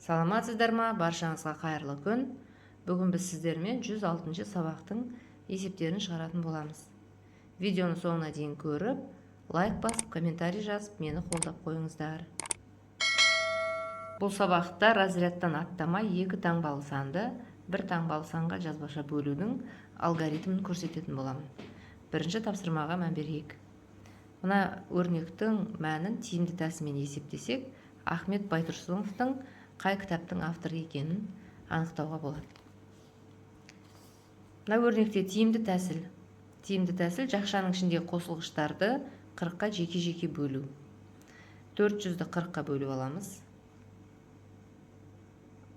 Саламатсыздар ма? Баршаңызға қайырлы күн. Бүгін біз сіздермен 106-шы сабақтың есептерін шығаратын боламыз. Видеоны соңына дейін көріп, лайк басып, комментарий жазып, мені қолдап қойыңыздар. Бұл сабақта разрядтан аттамай 2 таңбалы санды 1 таңбалы санға жазбаша бөлудің алгоритмін көрсететін боламын. Бірінші тапсырмаға мән берейік. Мына өрнектің мәнін тиімді тәсілмен есептесек, Ахмет Байтұрсыновтың қай кітаптың авторы екенін анықтауға болады. Мына өрнекте тиімді тәсіл. Тиімді тәсіл жақшаның ішіндегі қосылғыштарды 40-қа жеке-жеке бөлу. 400-ді 40-қа бөліп аламыз.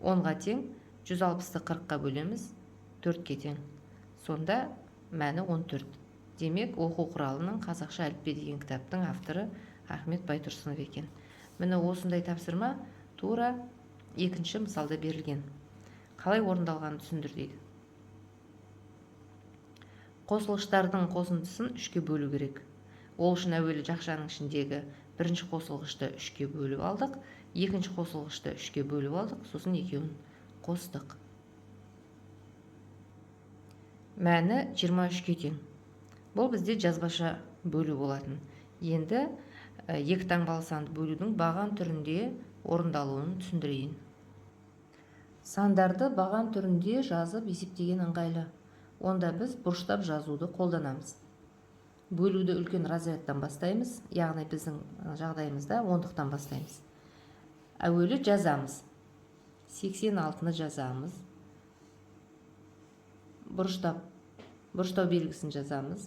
10-ға тең, 160-ды 40-қа бөлеміз, 4-ке тең. Сонда мәні 14. Демек, оқу құралының қазақша әліппе деген кітаптың авторы Ахмет Байтұрсынов екен. Міне осындай тапсырма тура екінші мысалда берілген. Қалай орындалғанын түсіндір дейді. Қосылғыштардың қосындысын 3-ке бөлу керек. Ол үшін әуелі жақшаның ішіндегі бірінші қосылғышты 3-ке бөліп алдық, екінші қосылғышты 3-ке бөліп алдық, сосын екеуін қостық. Мәні 23-ке тең. Бұл бізде жазбаша бөлу болатын. Енді 2 таңбалы санды бөлудің баған түрінде орындалуын түсіндірейін. Сандарды баған түрінде жазып есептеген ыңғайлы. Онда біз бұрыштап жазуды қолданамыз. Бөлуді үлкен разрядтан бастаймыз, яғни біздің жағдайымызда 10-дықтан бастаймыз. Әуелі жазамыз. 86-ны жазамыз. Бұрыштау белгісін жазамыз.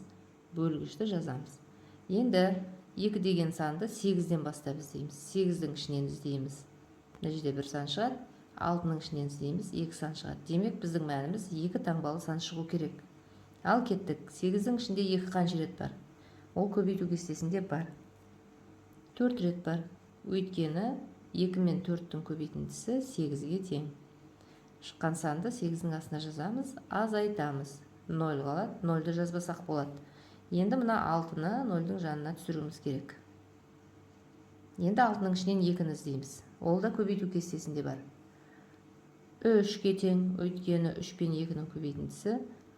Бөлгішті жазамыз. Енді 2 деген санды 8-ден бастап іздейміз. 8-дің ішінен іздейміз. Мына жерде 1 сан шығады. 6-ның ішінен іздейміз. 2 сан шығады. Демек, біздің мәніміз 2 таңбалы сан шығу керек. Ал кеттік. 8-дің ішінде 2 қанша рет бар? Ол көбейту кестесінде бар. 4 рет бар. Өйткені 2 мен 4-тің көбейтіндісі 8-ге тең. Шыққан санды 8-дің астына жазамыз, азайтамыз. 0 қалады. 0-ды жазбасақ болады. Енді мына 6-ны 0-дің жанына түсіруіміз керек. Енді 6-ның ішінен 2-ні іздейміз. Ол да көбейту кестесінде бар. 3-ке тең, өйткені 3 пен 2-ның көбейтіндісі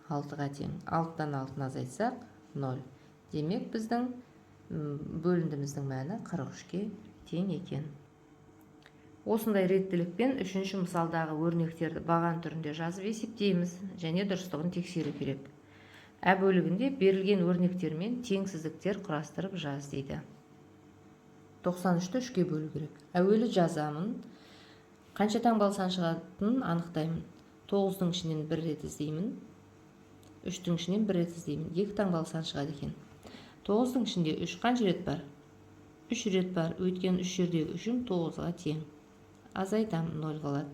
6-ға тең. 6-дан 6-ны азайтсақ 0. Демек, біздің бөліндіміздің мәні 43-ке тең екен. Осындай реттілікпен 3-ші мысалдағы өрнектерді баған түрінде жазып есептейміз және дұрыстығын тексеру керек. Ә бөлігінде берілген өрнектермен теңсіздіктер құрастырып жаз дейді. 93-ті 3-ке бөлу керек. Әуелі жазамын. Қанша таңбалы сан шығатынын анықтаймын. 9-дің ішінен 1 рет іздеймін. 3-дің ішінен 1 рет іздеймін. 2 таңбалы сан шығады екен. 9-дің ішінде 3 қанша рет бар? 3 рет бар. Өйткені 3 жердегі 3-ім 9-ға тең. Азайтам, 0 қалады.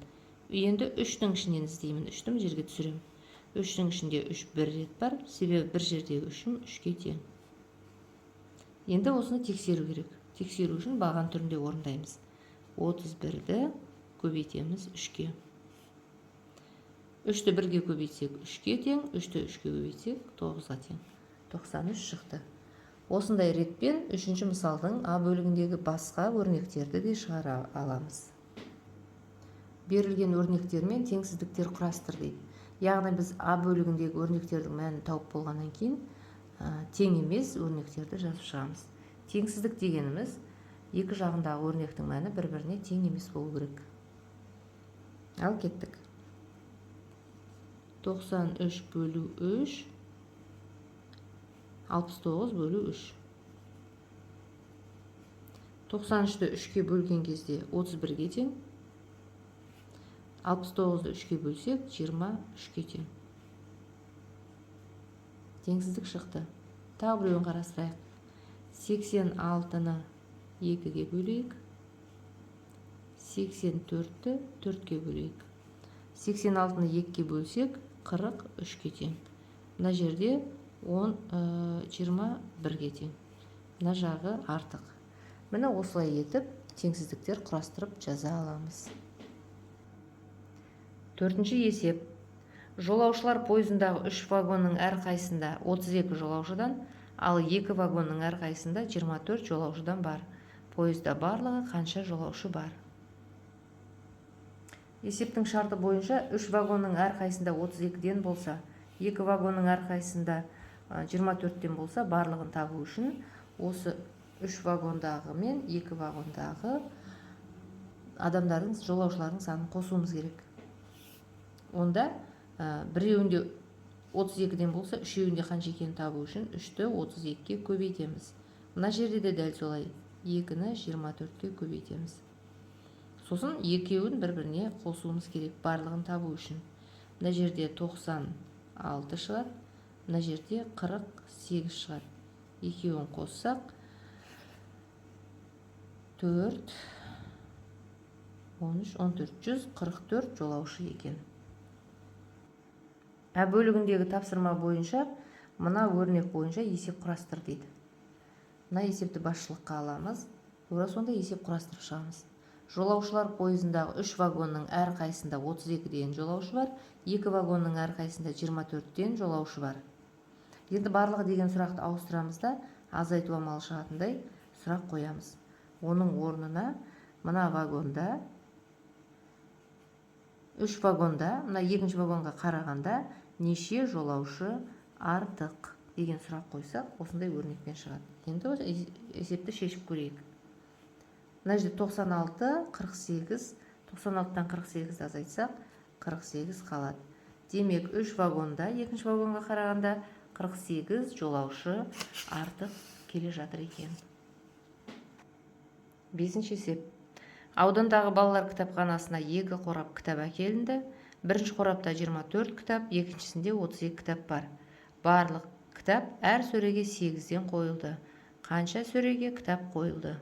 Енді 3-дің ішінен іздеймін. 3-ті жерге түсірем. 3-дің ішінде 3 1 рет бар. Себебі 1 жердегі 3-ім 3-ке тең. Енді осыны тексеру керек. Тексеру үшін баған түрінде орындаймыз. 31-ді көбейтеміз 3-ке. 3-ті 1-ге көбейтсек 3-ке тең, 3-ті 3-ке көбейтсек 9-ға тең. 93 шықты. Осындай ретпен 3-ші мысалдың А бөлігіндегі басқа өрнектерді де шығара аламыз. Берілген өрнектермен теңсіздіктер құрастыр дейді. Яғни біз А бөлігіндегі өрнектердің мәнін тауып болғаннан кейін тең емес өрнектерді жазып шығамыз. Теңсіздік дегеніміз екі жағындағы өрнектің мәні бір-біріне тең емес болу керек. Ал кеттік. 93 бөлу 3, 69 бөлу 3. 93-ті 3-ке бөлген кезде 31-ге тең. 69-ды 3-ке бөлсек 23-ке тең. Теңсіздік шықты. Тағы біреуін қарастырайық. 86-ны 2-ге бөлейік. 84-ті 4-ке бөлейік. 86-ны 2-ге бөлсек 43-ке тең. Мына жерде 21-ге тең. Мына жағы артық. Міне осылай етіп теңсіздіктер құрастырып жаза аламыз. 4-ші есеп. Жолаушылар пойызындағы 3 вагонның әрқайсында 32 жолаушыдан, ал 2 вагонның әрқайсында 24 жолаушыдан бар. Пойызда барлығы қанша жолаушы бар? Есептің шарты бойынша 3 вагонның әрқайсында 32-ден болса, 2 вагонның әрқайсында 24-тен болса, барлығын табу үшін осы 3 вагондағы мен 2 вагондағы адамдардың, жолаушылардың санын қосуымыз керек. Онда біреуінде 32-ден болса, үшеуінде қанша екенін табу үшін 3-ті 32-ке көбейтеміз. Мына жерде де дәл солай 2-ні 24-ке көбейтеміз. Сосын екеуін бір-біріне қосуымыз керек барлығын табу үшін. Мына жерде 96 шығады, мына жерде 48 шығады. Екеуін қоссақ 4, 13, 14, 144 жолаушы екен. Бөлігіндегі тапсырма бойынша мына өрнек бойынша есеп құрастыр дейді. Мына есепті басшылыққа аламыз. Сонда есеп құрастырып шығамыз. Жолаушылар пойызындағы 3 вагонның әрқайсында 32-ден жолаушы бар, 2 вагонның әрқайсында 24-ден жолаушы бар. Енді барлығы деген сұрақты ауыстырамыз да, азайту амалы шығатындай сұрақ қоямыз. Оның орнына мына вагонда 3 вагонда, мына 2-ші вагонға қарағанда неше жолаушы артық деген сұрақ қойсақ, осындай өрнекпен шығады. Енді есепті шешіп көрейік. Мына жерде 96, 48, 96-тан 48-ді азайтсақ, 48 қалады. Демек, 3 вагонда, 2-ші вагонға қарағанда 48 жолаушы артық келе жатыр екен. 5-ші есеп. Аудандағы балалар кітапханасына 2 қорап кітап әкелінді. Бірінші қорапта 24 кітап, екіншісінде 32 кітап бар. Барлық кітап әр сөреге 8-ден қойылды. Қанша сөреге кітап қойылды?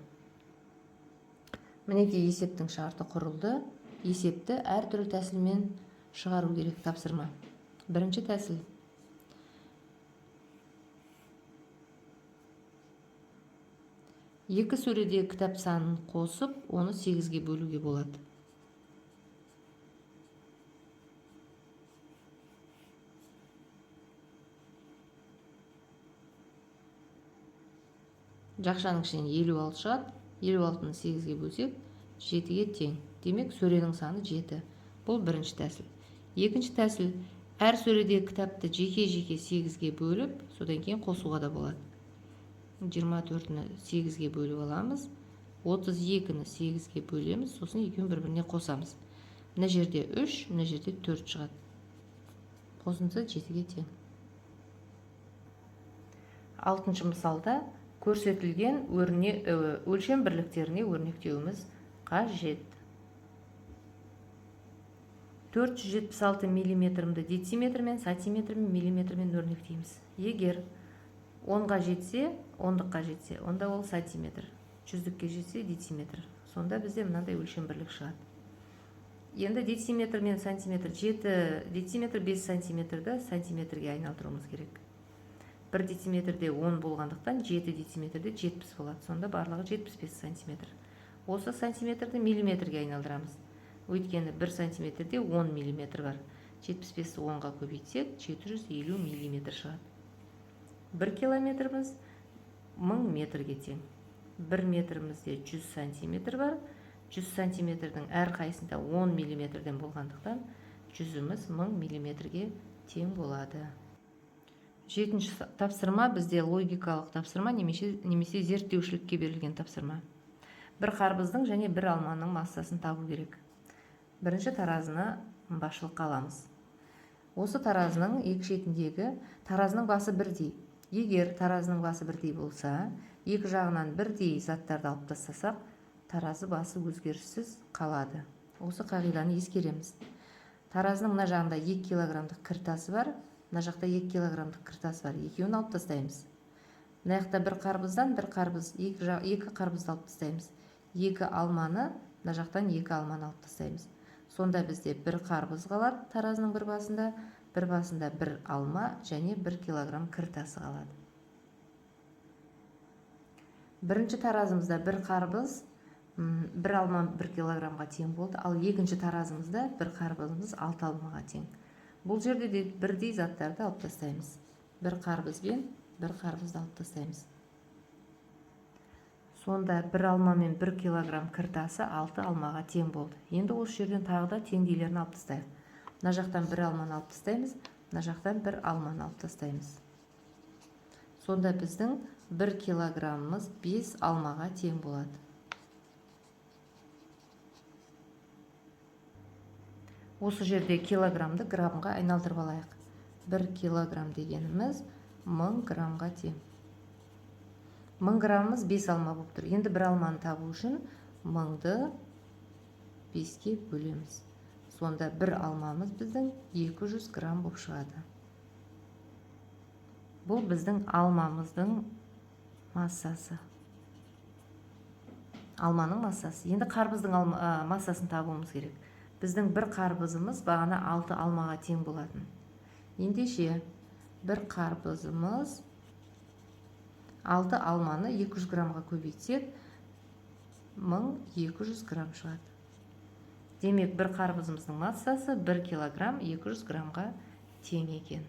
Мінекей есептің шарты құрылды. Есепті әртүрлі тәсілмен шығару керек тапсырма. Бірінші тәсіл. Екі сөредегі кітап санын қосып, оны 8-ге бөлуге болады. Жақшаның ішінен 56 шығады. 56-ны 8-ге бөлсек, 7-ге тең. Демек, сөренің саны 7. Бұл бірінші тәсіл. Екінші тәсіл, әр сөредегі кітапты жеке-жеке 8-ге бөліп, содан кейін қосуға да болады. 24-ні 8-ге бөліп аламыз, 32-ні 8-ге бөлеміз, сосын екеуін бір-біріне қосамыз. Мына жерде 3, мына жерде 4 шығады. Қосындысы 7-ге тең. 6-шы мысалда көрсетілген өлшем бірліктеріне өрнектеуіміз қажет. 476 миллиметрімді дециметрмен, сантиметрмен, миллиметрмен өрнектейміз. Егер 10-ға жетсе, 10-дыққа жетсе, онда ол сантиметр. 100-дікке жетсе, дециметр. Сонда бізде мынандай өлшем бірлік шығады. Енді дециметр мен сантиметр 7 дециметр 5 сантиметрді сантиметрге айналдыруымыз керек. 1 дециметрде 10 болғандықтан 7 дециметрде 70 болады. Сонда барлығы 75 сантиметр. Осы сантиметрді миллиметрге айналдырамыз. Өйткені 1 сантиметрде 10 миллиметр бар. 75-ті 10-ға көбейтсек, 750 миллиметр шығады. 1 километріміз 1000 метрге тең. 1 метрімізде 100 сантиметр бар. 100 сантиметрдің әр қайсында 10 миллиметрден болғандықтан 100-іміз 1000 миллиметрге тең болады. 7-ші тапсырма бізде логикалық тапсырма немесе зерттеушілікке берілген тапсырма. Бір қарбыздың және бір алманың массасын табу керек. Бірінші таразыны басшылыққа аламыз. Осы таразының екі шетіндегі таразының басы бірдей. Егер таразының басы бірдей болса, екі жағынан бірдей заттарды алып тастасақ, таразы басы өзгеріссіз қалады. Осы қағиданы ескереміз. Таразының мына жағында 2 килограммдық кіртасы бар, мына жақта 2 килограммдық кіртасы бар. Екеуін алып тастаймыз. Мына жақта бір қарбыздан бір қарбыз, екі қарбызды алып тастаймыз. Екі алманы, мына жақтан екі алманы алып тастаймыз. Сонда бізде бір қарбыз қалады таразының бір басында бір алма және 1 килограмм кіртасы қалады. Бірінші таразымызда бір қарбыз, бір алма 1 килограммға тең болды, ал екінші таразымызда бір қарбызымыз 6 алмаға тең. Бұл жерде де бірдей заттарды алып тастаймыз. Бір қарбыз бен бір қарбызды алып тастаймыз. Сонда 1 алма мен 1 килограмм кіртасы 6 алмаға тең болды. Енді осы жерден тағы да теңдейлерін алып тастайық. Мына жақтан 1 алманы алып тастаймыз, мына жақтан 1 алманы алып тастаймыз. Сонда біздің 1 килограммымыз 5 алмаға тең болады. Осы жерде килограммды граммға айналдырып алайық. 1 килограмм дегеніміз 1000 граммға тең. 1000 граммымыз 5 алма болып тұр. Енді 1 алманы табу үшін 1000-ды 5-ке бөлеміз. Сонда 1 алмамыз біздің 200 грамм болып шығады. Бұл біздің алмамыздың массасы. Алманың массасы. Енді қарбыздың массасын табуымыз керек. Біздің 1 қарбызымыз бағана 6 алмаға тең болатын. Ендеше 1 қарбызымыз 6 алманы 200 граммға көбейтсек, 1200 грамм шығады. Демек, 1 қарбызымыздың массасы 1 килограмм 200 граммға тең екен.